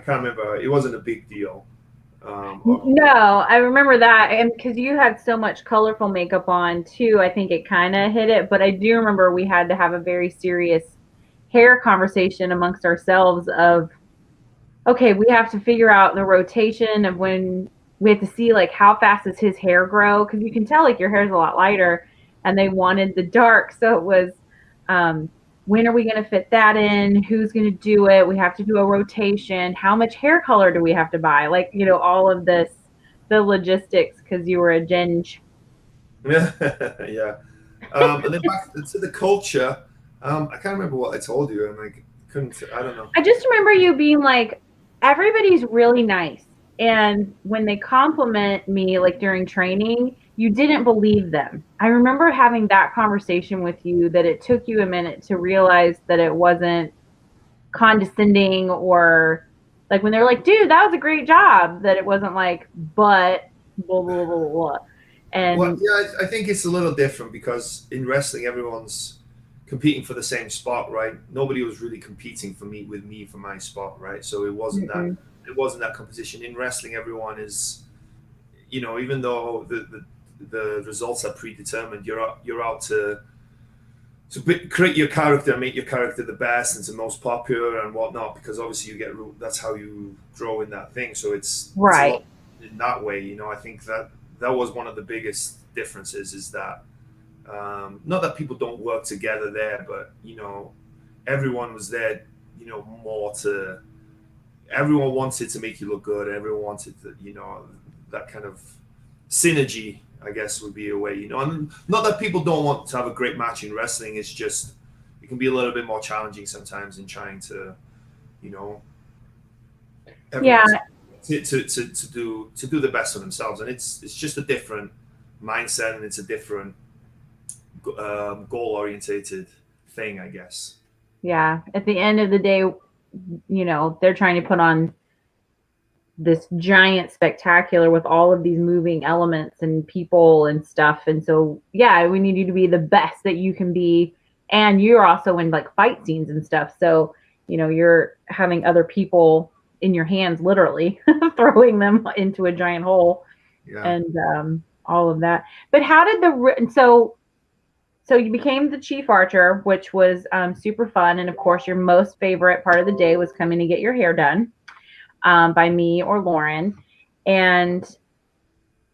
remember. It wasn't a big deal. No, I remember that, and because you had so much colorful makeup on too, I think it kind of hit it. But I do remember we had to have a very serious hair conversation amongst ourselves of, okay, we have to figure out the rotation of when we have to see like how fast does his hair grow, because you can tell like your hair's a lot lighter, and they wanted the dark, so it was when are we going to fit that in? Who's going to do it? We have to do a rotation. How much hair color do we have to buy? Like, all of this, the logistics, because you were a ginge. Yeah. And then back to the culture, I can't remember what I told you. And like, I don't know. I just remember you being like, everybody's really nice. And when they compliment me, like during training, you didn't believe them. I remember having that conversation with you that it took you a minute to realize that it wasn't condescending or like when they're like, dude, that was a great job, that it wasn't like, but blah, blah, blah, blah. Well, And yeah, I think it's a little different because in wrestling, everyone's competing for the same spot, right? Nobody was really competing with me for my spot, right? So mm-mm. it wasn't that competition. In wrestling, everyone is, even though the results are predetermined, you're out to create your character, make your character the best and the most popular and whatnot. Because obviously that's how you grow in that thing. So it's a Right. lot in that way. I think that was one of the biggest differences is that not that people don't work together there, but everyone was there. More to everyone wanted to make you look good. Everyone wanted that kind of synergy, I guess, would be a way. And not that people don't want to have a great match in wrestling. It's just it can be a little bit more challenging sometimes in trying to, you know, Yeah. everyone to do the best for themselves, and it's just a different mindset, and it's a different goal orientated thing, I guess. Yeah. At the end of the day, they're trying to put on this giant spectacular with all of these moving elements and people and stuff. And so, yeah, we need you to be the best that you can be. And you're also in like fight scenes and stuff. So, you're having other people in your hands, literally throwing them into a giant hole Yeah. and all of that. But how did so you became the chief archer, which was super fun. And of course, your most favorite part of the day was coming to get your hair done by me or Lauren. And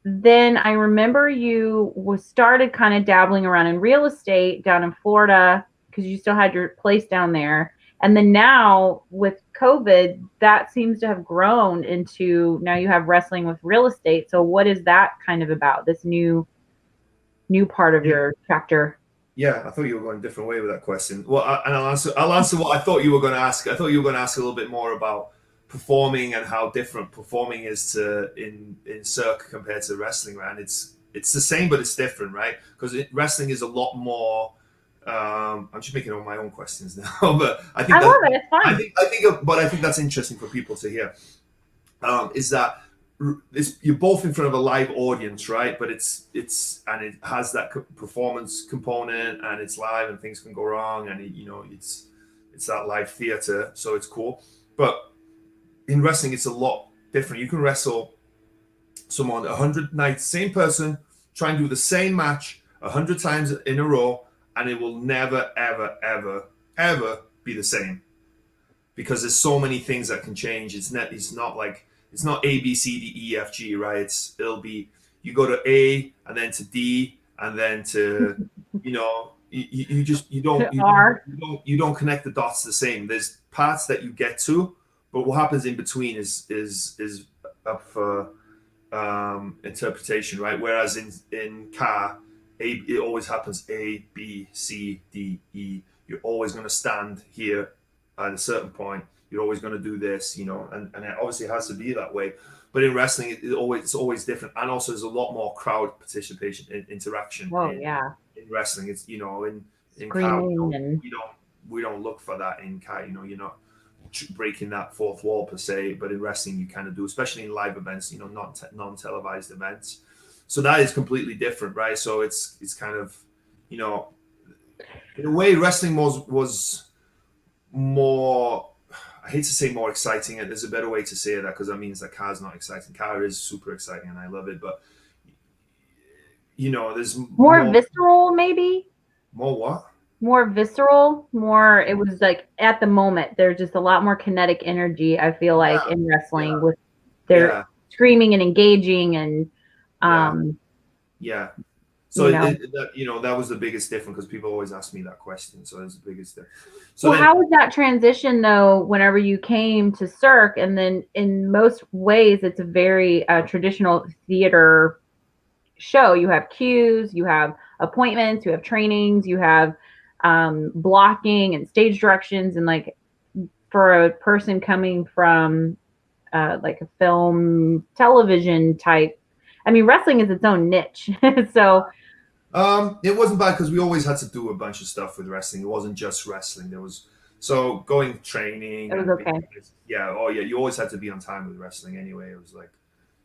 then I remember you was started kind of dabbling around in real estate down in Florida because you still had your place down there. And then now with COVID, that seems to have grown into now you have wrestling with real estate. So what is that kind of about? This new part of Yeah. your chapter? Yeah, I thought you were going a different way with that question. Well, and I'll answer what I thought you were going to ask. I thought you were going to ask a little bit more about performing and how different performing is to in Cirque compared to wrestling, man. It's the same, but it's different, right? Because wrestling is a lot more. I'm just making all my own questions now, but I think I that love it. It's fun. but I think that's interesting for people to hear. Is that you're both in front of a live audience, right? But it's and it has that performance component, and it's live, and things can go wrong, and it's that live theater, so it's cool. But in wrestling, it's a lot different. You can wrestle someone 100 nights, same person, try and do the same match 100 times in a row, and it will never, ever, ever, ever be the same because there's so many things that can change. It's not A B C D E F G, right? It'll be you go to A and then to D and then to you just R. you don't connect the dots the same. There's parts that you get to, but what happens in between is up for interpretation, right? Whereas in car, it always happens A B C D E. You're always going to stand here at a certain point. You're always going to do this, and it obviously has to be that way. But in wrestling, it's always different, and also there's a lot more crowd participation and interaction Oh yeah. in wrestling. It's in car Screaming and we don't look for that in car. You're not breaking that fourth wall per se, but in wrestling you kind of do, especially in live events, non-televised events. So that is completely different, right? So it's kind of in a way wrestling was more, I hate to say more exciting, and there's a better way to say that because that means that car's not exciting. Car is super exciting and I love it, but there's more visceral, maybe. more what? More visceral, more it was like at the moment there's just a lot more kinetic energy, I feel like, Yeah, in wrestling yeah, with their yeah, screaming and engaging and yeah, um yeah. So you know that was the biggest difference because people always ask me that question. So that's the biggest difference. So well, then, how was that transition though whenever you came to Cirque? And then in most ways it's a very traditional theater show. You have cues, you have appointments, you have trainings, you have blocking and stage directions, and like for a person coming from like a film, television type. I mean, wrestling is its own niche. So It wasn't bad because we always had to do a bunch of stuff with wrestling. It wasn't just wrestling. There was so going training it was and being, okay. yeah, oh yeah, you always had to be on time with wrestling anyway. It was like,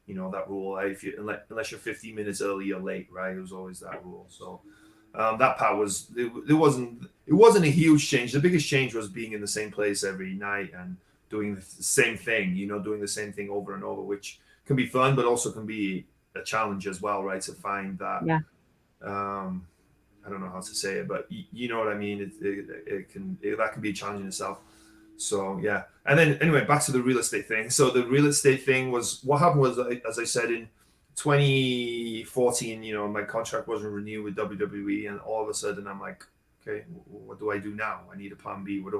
that rule. If you unless you're 15 minutes early, you're late, right? It was always that rule. So that part was it wasn't a huge change. The biggest change was being in the same place every night and doing the same thing. Doing the same thing over and over, which can be fun, but also can be a challenge as well, right? To find that Yeah. um, I don't know how to say it, but you know what I mean. That can be a challenge in itself. So yeah, and then anyway, back to the real estate thing. So the real estate thing was what happened was, as I said, in 2014, my contract wasn't renewed with WWE, and all of a sudden I'm like, okay, what do I do now? I need a plan B. Where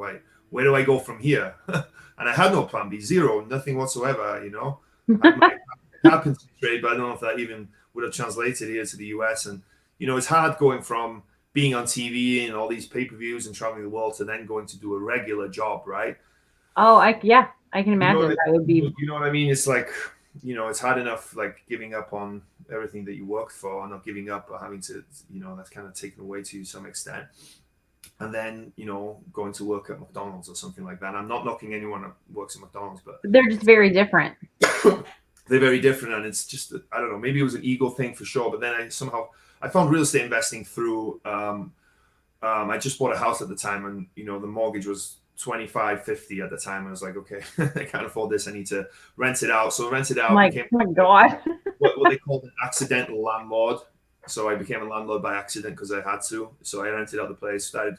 do I go from here? And I had no plan B, zero, nothing whatsoever. I had my captaincy trade, but I don't know if that even would have translated here to the US. And it's hard going from being on TV and all these pay-per-views and traveling the world to then going to do a regular job, right? Oh, yeah, I can You know imagine what, that would be. you know what I mean? It's like, it's hard enough like giving up on everything that you worked for, not giving up, but having to, that's kind of taken away to some extent. And then, going to work at McDonald's or something like that. I'm not knocking anyone that works at McDonald's, but They're just very different. they're very different. And it's just, I don't know, maybe it was an ego thing for sure. But then I found real estate investing through, I just bought a house at the time, and, the mortgage was 25-50 at the time. I was like, okay, I can't afford this. I need to rent it out. So I rented out, Like, became oh my God. what they called an accidental landlord. So I became a landlord by accident because I had to. So I rented out the place, started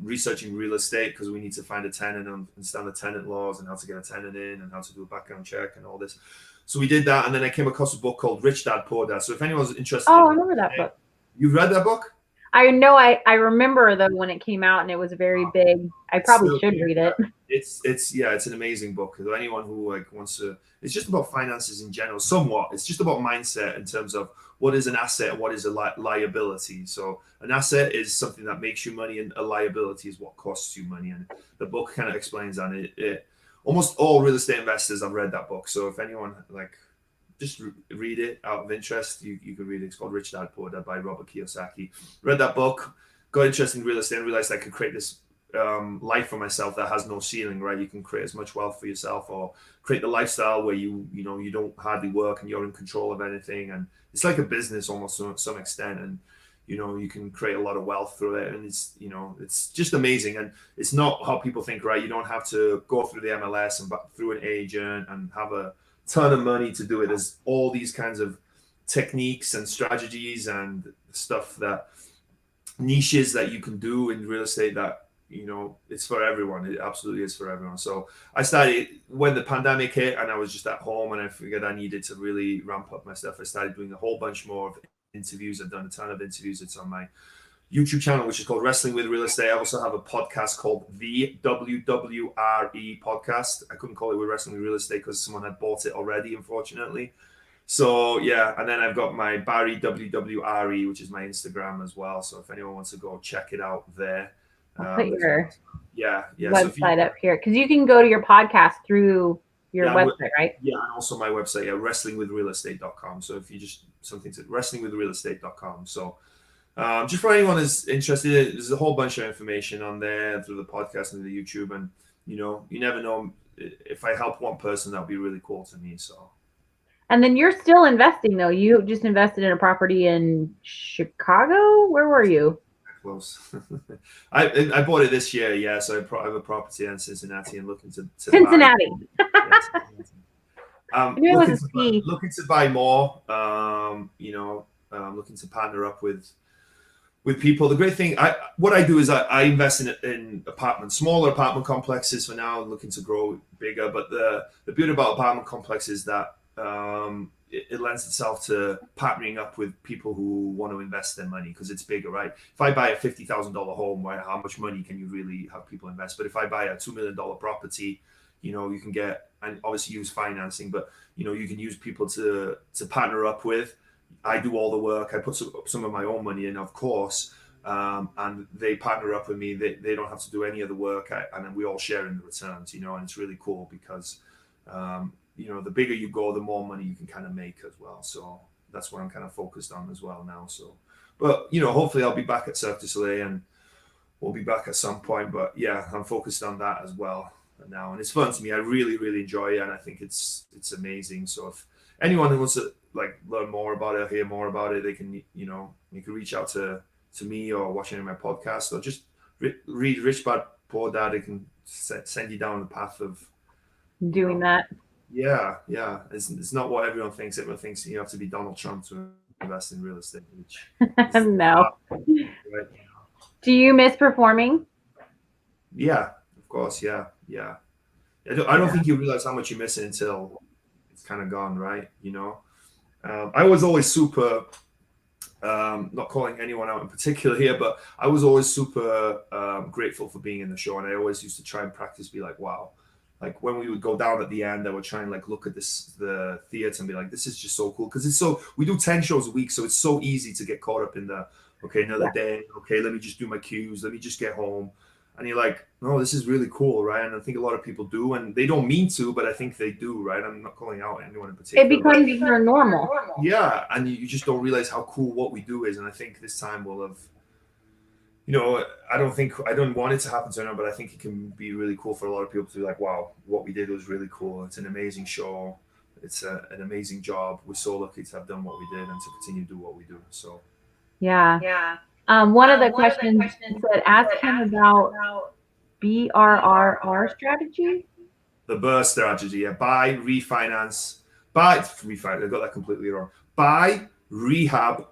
researching real estate because we need to find a tenant and understand the tenant laws and how to get a tenant in and how to do a background check and all this. So we did that, and then I came across a book called Rich Dad Poor Dad. So if anyone's interested, Oh, I remember that book. You've read that book? I know. I remember though when it came out and it was very big. I probably should read it. It's an amazing book. So anyone who like wants to, it's just about finances in general. Somewhat, it's just about mindset in terms of what is an asset and what is a liability. So an asset is something that makes you money, and a liability is what costs you money. And the book kind of explains that. Almost all real estate investors have read that book. So if anyone like, just read it out of interest. You can read it. It's called Rich Dad Poor Dad by Robert Kiyosaki. Read that book, got interested in real estate, and realized I could create this life for myself that has no ceiling. Right, you can create as much wealth for yourself, or create the lifestyle where you don't hardly work and you're in control of anything, and it's like a business almost to some extent. And you can create a lot of wealth through it, and it's just amazing. And it's not how people think, right? You don't have to go through the MLS and through an agent and have a ton of money to do it. There's all these kinds of techniques and strategies and stuff, that niches that you can do in real estate that it's for everyone. It absolutely is for everyone. So I started when the pandemic hit and I was just at home, and I figured I needed to really ramp up my stuff. I started doing a whole bunch more of interviews. I've done a ton of interviews. It's on my YouTube channel, which is called Wrestling with Real Estate. I also have a podcast called the WWRE podcast. I couldn't call it with Wrestling with Real Estate because someone had bought it already, unfortunately. So yeah, and then I've got my Barri WWRE, which is my Instagram as well. So if anyone wants to go check it out there. I'll put your website up here, because you can go to your podcast through your website, right? Yeah, and also my website, wrestlingwithrealestate.com. So if you just something to wrestlingwithrealestate.com. So just for anyone who's interested, there's a whole bunch of information on there through the podcast and the YouTube, and you never know, if I help one person, that'll be really cool to me. So. And then you're still investing though. You just invested in a property in Chicago. Where were you? Close. I bought it this year. Yeah, so I have a property in Cincinnati and looking to Cincinnati. Looking to buy more. Looking to partner up with people. The great thing, what I do is I invest in apartments, smaller apartment complexes for now. I'm looking to grow bigger, but the beauty about apartment complexes is that it lends itself to partnering up with people who want to invest their money because it's bigger, right? If I buy a $50,000 home, right, how much money can you really have people invest? But if I buy a $2 million property, you can get, and obviously use financing, but you can use people to partner up with. I do all the work. I put some of my own money in, of course, and they partner up with me. They don't have to do any of the work, and then we all share in the returns, you know, and it's really cool because, you know, the bigger you go, the more money you can kind of make as well. So that's what I'm kind of focused on as well now. So, but, you know, hopefully I'll be back at Cirque du Soleil and we'll be back at some point. But yeah, I'm focused on that as well now. And it's fun to me. I really, really enjoy it. And I think it's amazing. So if anyone who wants to like learn more about it, hear more about it, they can, you know, you can reach out to me or watch any of my podcasts, or just read Rich Dad Poor Dad. It can send you down the path of doing that. Yeah. It's not what everyone thinks. Everyone thinks you have to be Donald Trump to invest in real estate. Which no. Right? Do you miss performing? Yeah, of course. Yeah. I don't think you realize how much you miss it until it's kind of gone, right? You know, I was always super. Not calling anyone out in particular here, but I was always super grateful for being in the show, and I always used to try and practice, be like, wow, like when we would go down at the end, I would try and like look at the theater and be like, this is just so cool, because we do 10 shows a week, so it's so easy to get caught up in the another day, let me just do my cues, let me just get home, and you're like, no, this is really cool, right? And I think a lot of people do, and they don't mean to, but I think they do, right? I'm not calling out anyone in particular. It becomes your normal. Yeah, and you just don't realize how cool what we do is, and I think this time we'll have, you know, I don't want it to happen to anyone, but I think it can be really cool for a lot of people to be like, wow, what we did was really cool. It's an amazing show. It's an amazing job. We're so lucky to have done what we did and to continue to do what we do. So, yeah. One of the questions said, ask him about BRRR strategy. The BRRR strategy, yeah. Buy, refinance. I got that completely wrong. Buy, rehab,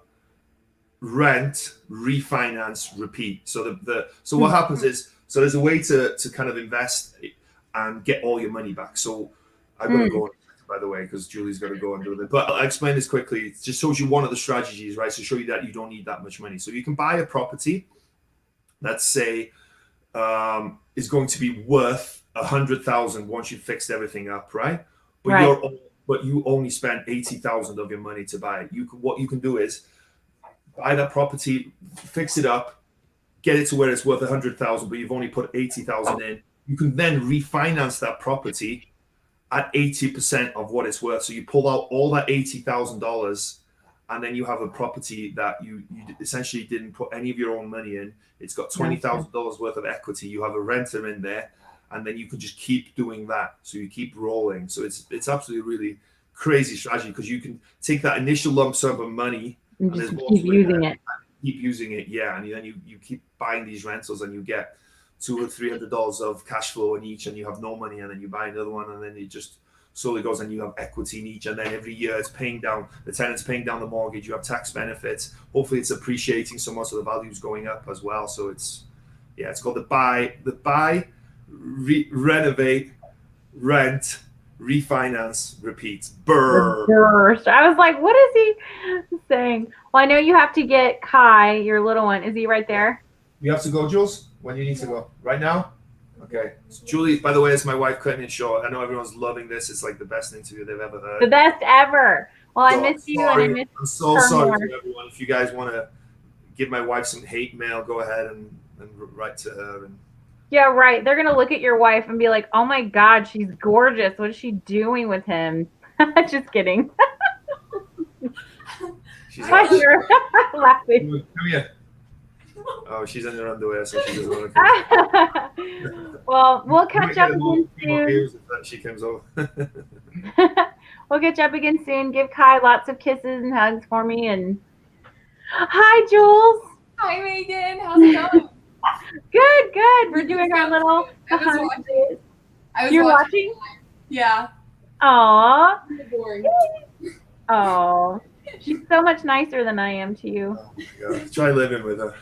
rent, refinance, repeat. So so what happens is, so there's a way to kind of invest and get all your money back. So I've got to go, by the way, because Julie's got to go and do it. But I'll explain this quickly. It just shows you one of the strategies, right? So show you that you don't need that much money. So you can buy a property, let's say, is going to be worth 100,000 once you fixed everything up, right? But you only spent 80,000 of your money to buy it. What you can do is buy that property, fix it up, get it to where it's worth 100,000, but you've only put 80,000 in. You can then refinance that property at 80% of what it's worth. So you pull out all that $80,000, and then you have a property that you essentially didn't put any of your own money in. It's got $20,000 worth of equity. You have a renter in there, and then you can just keep doing that. So you keep rolling. So it's absolutely really crazy strategy, because you can take that initial lump sum of money and just keep using it. Keep using it, yeah. And then you keep buying these rentals, and you get $200 or $300 of cash flow in each, and you have no money, and then you buy another one, and then it just slowly goes, and you have equity in each, and then every year it's paying down, the tenant's paying down the mortgage, you have tax benefits, hopefully it's appreciating so much, so the value's going up as well. So it's called the buy, renovate, rent, refinance, repeat. BRRR. I was like, what is he saying? Well, I know you have to get Kai, your little one. Is he right there? You have to go, Jules? When you need to go? Right now? Okay. Julie, by the way, it's my wife cutting it short. I know everyone's loving this. It's like the best interview they've ever heard. The best ever. Well, so I miss you, and I miss I'm so sorry to everyone. If you guys want to give my wife some hate mail, go ahead and write to her. And yeah, right. They're going to look at your wife and be like, oh my God, she's gorgeous. What is she doing with him? Just kidding. She's laughing. Come here. Oh, she's in her underwear, so she doesn't want to come. Well, we'll catch up again soon. She comes over. We'll catch up again soon. Give Kai lots of kisses and hugs for me. And hi, Jules. Hi, Megan. How's it going? Good. We're doing our little. You're watching? Yeah. Aww. Boring. Oh, she's so much nicer than I am to you. Oh my God. Try living with her.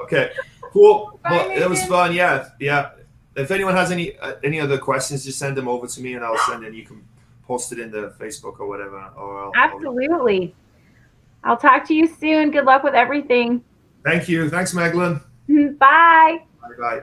Okay, cool. Bye, well, it was fun. Yeah. If anyone has any other questions, just send them over to me, and I'll send it. You can post it in the Facebook or whatever. Absolutely. I'll talk to you soon. Good luck with everything. Thank you. Thanks, Magdalene. Bye. Bye.